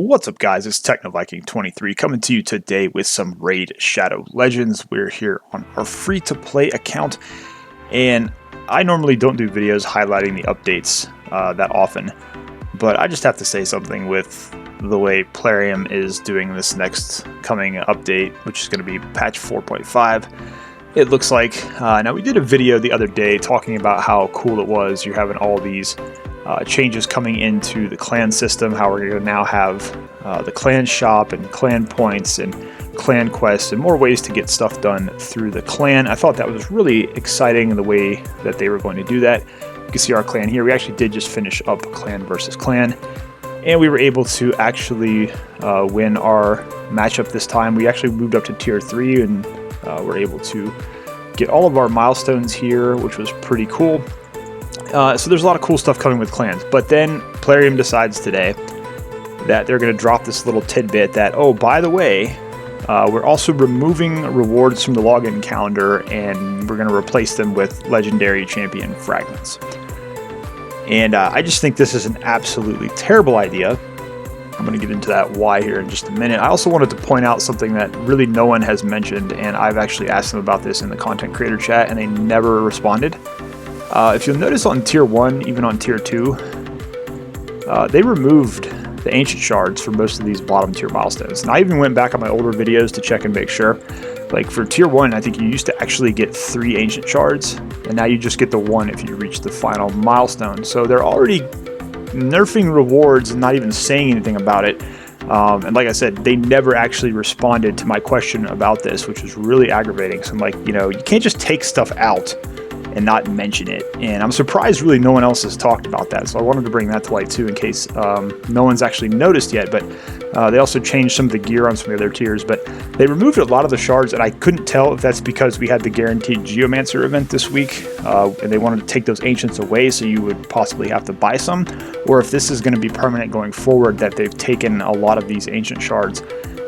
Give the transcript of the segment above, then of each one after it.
What's up, guys? It's TechnoViking23 coming to you today with some Raid Shadow Legends. We're here on our free-to-play account, and I normally don't do videos highlighting the updates that often, but I just have to say something with the way Plarium is doing this next coming update, which is going to be patch 4.5. It looks like. Now, we did a video the other day talking about how cool it was. You're having all these changes coming into the clan system, how we're going to now have the clan shop and clan points and clan quests and more ways to get stuff done through the clan. I thought that was really exciting in the way that they were going to do that. You can see our clan here. We actually did just finish up clan versus clan, and we were able to actually win our matchup this time. We actually moved up to tier 3 and were able to get all of our milestones here, which was pretty cool. So there's a lot of cool stuff coming with clans, but then Plarium decides today that they're going to drop this little tidbit that, oh, by the way, we're also removing rewards from the login calendar, and we're going to replace them with legendary champion fragments. And I just think this is an absolutely terrible idea. I'm going to get into that why here in just a minute. I also wanted to point out something that really no one has mentioned, and I've actually asked them about this in the content creator chat, and they never responded. If you'll notice on tier 1, even on tier 2, they removed the ancient shards for most of these bottom tier milestones. And I even went back on my older videos to check and make sure. Like for tier 1, I think you used to actually get 3 ancient shards, and now you just get the 1 if you reach the final milestone. So they're already nerfing rewards and not even saying anything about it. And like I said, they never actually responded to my question about this, which was really aggravating. So I'm like, you know, you can't just take stuff out and not mention it, and I'm surprised really no one else has talked about that, so I wanted to bring that to light too in case no one's actually noticed yet. But they also changed some of the gear on some of their tiers, but they removed a lot of the shards, and I couldn't tell if that's because we had the guaranteed Geomancer event this week and they wanted to take those ancients away so you would possibly have to buy some, or if this is going to be permanent going forward, that they've taken a lot of these ancient shards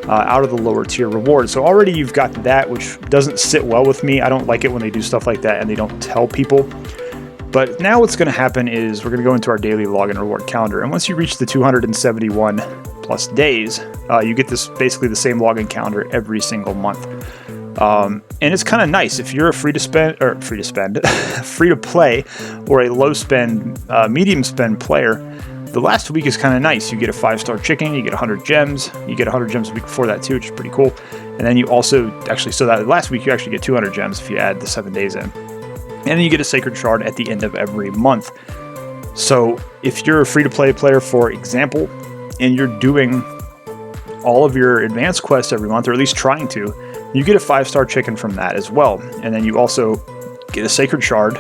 out of the lower tier rewards. So already you've got that, which doesn't sit well with me. I don't like it when they do stuff like that and they don't tell people. But now what's going to happen is we're going to go into our daily login reward calendar, and once you reach the 271 plus days, you get this basically the same login calendar every single month. And it's kind of nice if you're a free to play or a low spend, medium spend player. The last week is kind of nice. You get a 5-star chicken, you get 100 gems, you get 100 gems a week before that too, which is pretty cool. And then you also actually, so that last week you actually get 200 gems if you add the 7 days in. And then you get a sacred shard at the end of every month. So if you're a free-to-play player, for example, and you're doing all of your advanced quests every month, or at least trying to, you get a 5-star chicken from that as well. And then you also get a sacred shard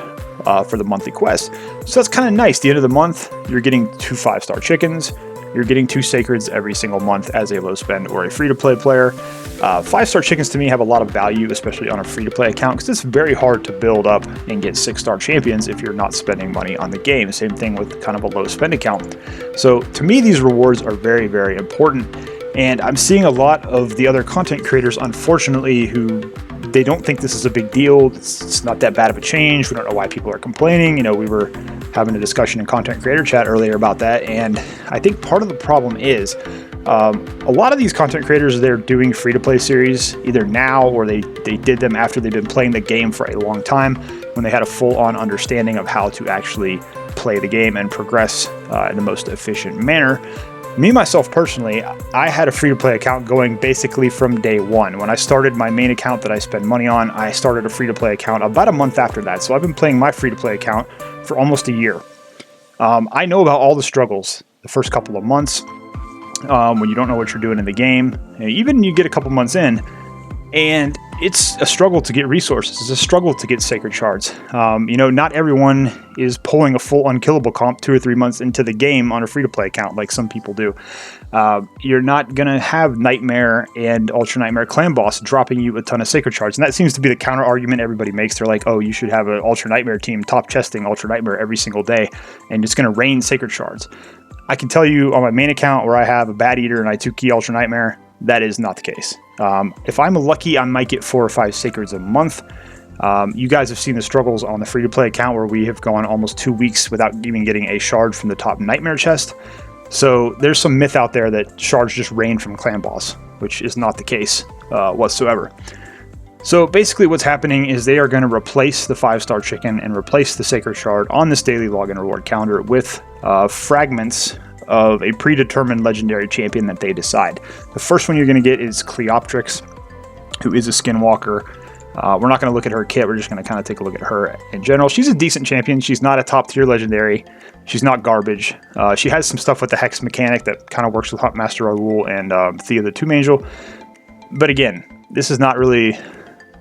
for the monthly quest. So that's kind of nice. The end of the month, you're getting 2 5-star chickens. You're getting 2 sacreds every single month as a low spend or a free-to-play player. 5-star chickens to me have a lot of value, especially on a free-to-play account, because it's very hard to build up and get 6-star champions if you're not spending money on the game. Same thing with kind of a low spend account. So to me, these rewards are very, very important. And I'm seeing a lot of the other content creators, unfortunately, who they don't think this is a big deal. It's not that bad of a change. We don't know why people are complaining. You know, we were having a discussion in content creator chat earlier about that, and I think part of the problem is a lot of these content creators, they're doing free-to-play series either now or they did them after they've been playing the game for a long time, when they had a full-on understanding of how to actually play the game and progress in the most efficient manner. Me, myself, personally, I had a free-to-play account going basically from day one. When I started my main account that I spend money on, I started a free-to-play account about a month after that. So I've been playing my free-to-play account for almost a year. I know about all the struggles the first couple of months when you don't know what you're doing in the game. And even you get a couple months in, and it's a struggle to get resources. It's a struggle to get sacred shards. You know, not everyone is pulling a full unkillable comp 2 or 3 months into the game on a free-to-play account like some people do. You're not going to have Nightmare and Ultra Nightmare Clan Boss dropping you a ton of sacred shards. And that seems to be the counter argument everybody makes. They're like, oh, you should have an Ultra Nightmare team top chesting Ultra Nightmare every single day, and it's going to rain sacred shards. I can tell you on my main account where I have a Bad Eater and I 2-key Ultra Nightmare, that is not the case. If I'm lucky, I might get 4 or 5 sacreds a month. You guys have seen the struggles on the free-to-play account where we have gone almost 2 weeks without even getting a shard from the top Nightmare chest. So there's some myth out there that shards just rain from clan boss, which is not the case whatsoever. So basically what's happening is they are going to replace the 5-star chicken and replace the sacred shard on this daily login reward calendar with fragments of a predetermined legendary champion that they decide. The first one you're going to get is Cleoptrix, who is a skinwalker. We're not going to look at her kit. We're just going to kind of take a look at her in general. She's a decent champion. She's not a top tier legendary. She's not garbage. She has some stuff with the hex mechanic that kind of works with Huntmaster Raoul and Thea the Tomb Angel. But again, this is not really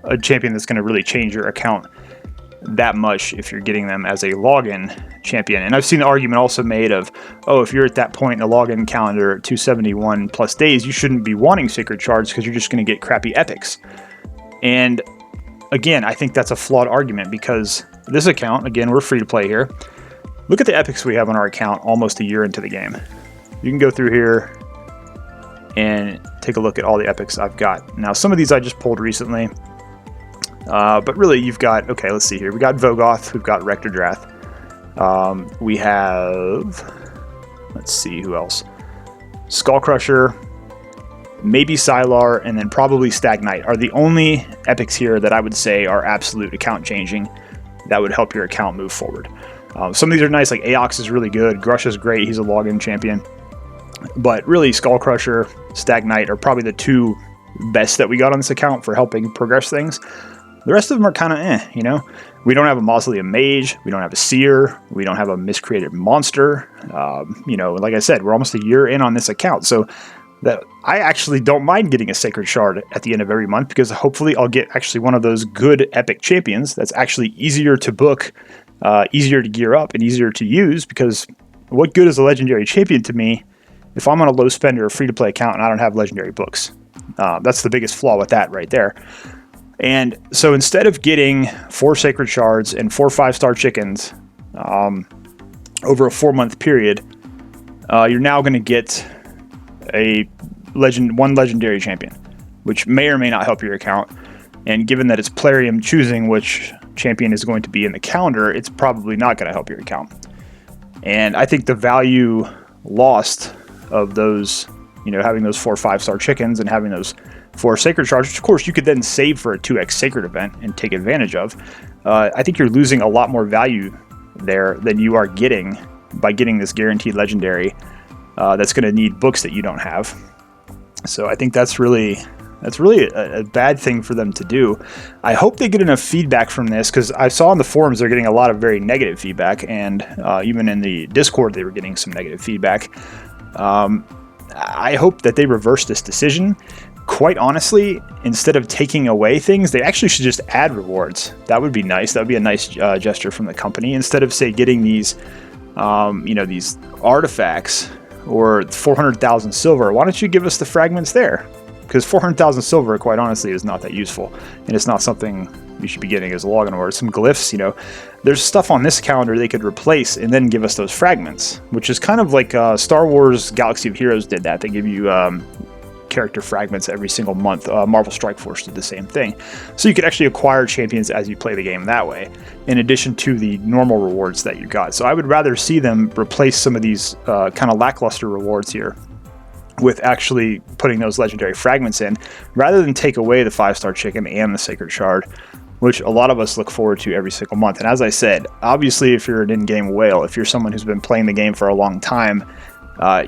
a champion that's going to really change your account that much if you're getting them as a login champion. And I've seen the argument also made of, oh, if you're at that point in the login calendar at 271 plus days, you shouldn't be wanting sacred shards because you're just going to get crappy epics. And again, I think that's a flawed argument, because this account, again, we're free to play here. Look at the epics we have on our account almost a year into the game. You can go through here and take a look at all the epics I've got. Now, some of these I just pulled recently. But really, you've got, okay, let's see here. We got Vogoth, we've got Rectordrath. We have, let's see, who else? Skullcrusher, maybe Sylar, and then probably Stagnite are the only epics here that I would say are absolute account changing that would help your account move forward. Some of these are nice, like Aox is really good, Grush is great, he's a login champion. But really, Skullcrusher, Stagnite are probably the two best that we got on this account for helping progress things. The rest of them are kind of you know? We don't have a Mausoleum Mage, we don't have a Seer, we don't have a Miscreated Monster. You know, like I said, we're almost a year in on this account, so that I actually don't mind getting a Sacred Shard at the end of every month, because hopefully I'll get actually one of those good epic champions that's actually easier to book, easier to gear up, and easier to use, because what good is a legendary champion to me if I'm on a low spend or a free-to-play account and I don't have legendary books? That's the biggest flaw with that right there. And so instead of getting 4 Sacred Shards and 4 5-star chickens over a 4-month period, you're now going to get one legendary champion, which may or may not help your account. And given that it's Plarium choosing which champion is going to be in the calendar, it's probably not going to help your account. And I think the value lost of those, you know, having those 4 5-star chickens and having those 4 Sacred Shards, which of course you could then save for a 2x Sacred event and take advantage of. I think you're losing a lot more value there than you are getting by getting this guaranteed legendary that's going to need books that you don't have. So I think that's really a bad thing for them to do. I hope they get enough feedback from this, because I saw on the forums they're getting a lot of very negative feedback, and even in the Discord they were getting some negative feedback. I hope that they reverse this decision. Quite honestly, instead of taking away things, they actually should just add rewards. That would be nice. That would be a nice gesture from the company. Instead of, say, getting these, you know, these artifacts or 400,000 silver, why don't you give us the fragments there? Because 400,000 silver, quite honestly, is not that useful, and it's not something you should be getting as a login reward. Some glyphs, you know, there's stuff on this calendar they could replace and then give us those fragments, which is kind of like Star Wars Galaxy of Heroes did that. They give you character fragments every single month. Marvel Strike Force did the same thing. So you could actually acquire champions as you play the game that way, in addition to the normal rewards that you got. So I would rather see them replace some of these kind of lackluster rewards here with actually putting those legendary fragments in, rather than take away the 5-star chicken and the Sacred Shard, which a lot of us look forward to every single month. And as I said, obviously if you're an in-game whale, if you're someone who's been playing the game for a long time,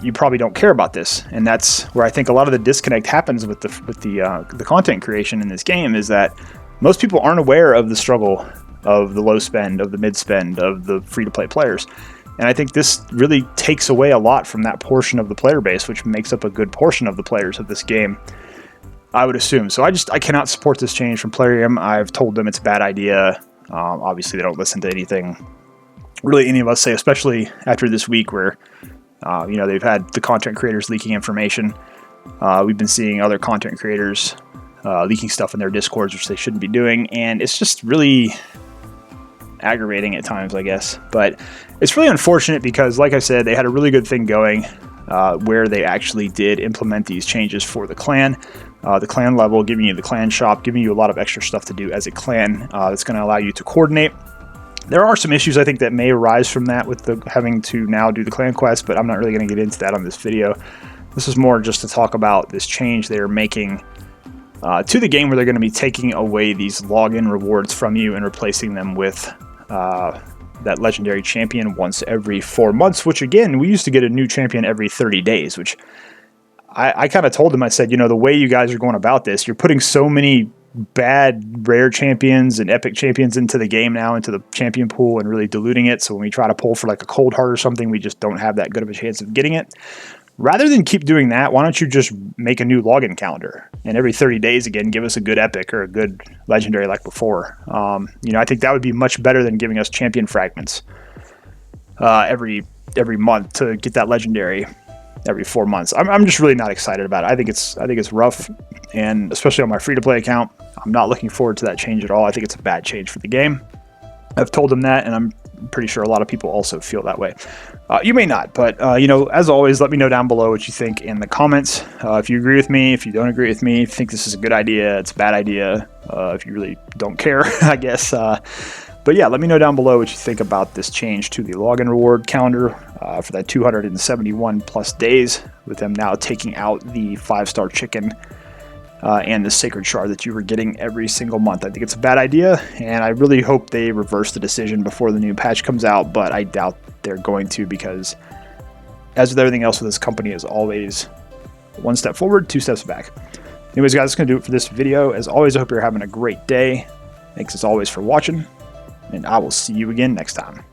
you probably don't care about this. And that's where I think a lot of the disconnect happens with the content creation in this game, is that most people aren't aware of the struggle of the low spend, of the mid spend, of the free-to-play players. And I think this really takes away a lot from that portion of the player base, which makes up a good portion of the players of this game, I would assume. So I cannot support this change from Plarium. I've told them it's a bad idea. Obviously, they don't listen to anything really any of us say, especially after this week where you know, they've had the content creators leaking information. We've been seeing other content creators leaking stuff in their Discords, which they shouldn't be doing, and it's just really aggravating at times, I guess. But it's really unfortunate because, like I said, they had a really good thing going where they actually did implement these changes for the clan level, giving you the clan shop, giving you a lot of extra stuff to do as a clan that's going to allow you to coordinate. There are some issues I think that may arise from that with the having to now do the clan quest, but I'm not really going to get into that on this video. This is more just to talk about this change they're making to the game, where they're going to be taking away these login rewards from you and replacing them with that legendary champion once every 4 months, which again, we used to get a new champion every 30 days, which I kind of told them, I said, you know, the way you guys are going about this, you're putting so many bad rare champions and epic champions into the game now, into the champion pool, and really diluting it. So when we try to pull for like a cold heart or something, we just don't have that good of a chance of getting it. Rather than keep doing that, why don't you just make a new login calendar, and every 30 days again give us a good epic or a good legendary like before. You know, I think that would be much better than giving us champion fragments every month to get that legendary every 4 months. I'm just really not excited about it. I think it's rough, and especially on my free-to-play account, I'm not looking forward to that change at all. I think it's a bad change for the game. I've told them that, and I'm pretty sure a lot of people also feel that way. You may not, but you know, as always, let me know down below what you think in the comments. If you agree with me, if you don't agree with me, if you think this is a good idea, it's a bad idea, if you really don't care, I guess. But yeah, let me know down below what you think about this change to the login reward calendar for that 271 plus days, with them now taking out the 5-star chicken and the sacred shard that you were getting every single month. I think it's a bad idea, and I really hope they reverse the decision before the new patch comes out, but I doubt they're going to, because as with everything else with this company, is always 1 step forward, 2 steps back. Anyways, guys, that's going to do it for this video. As always, I hope you're having a great day. Thanks as always for watching, and I will see you again next time.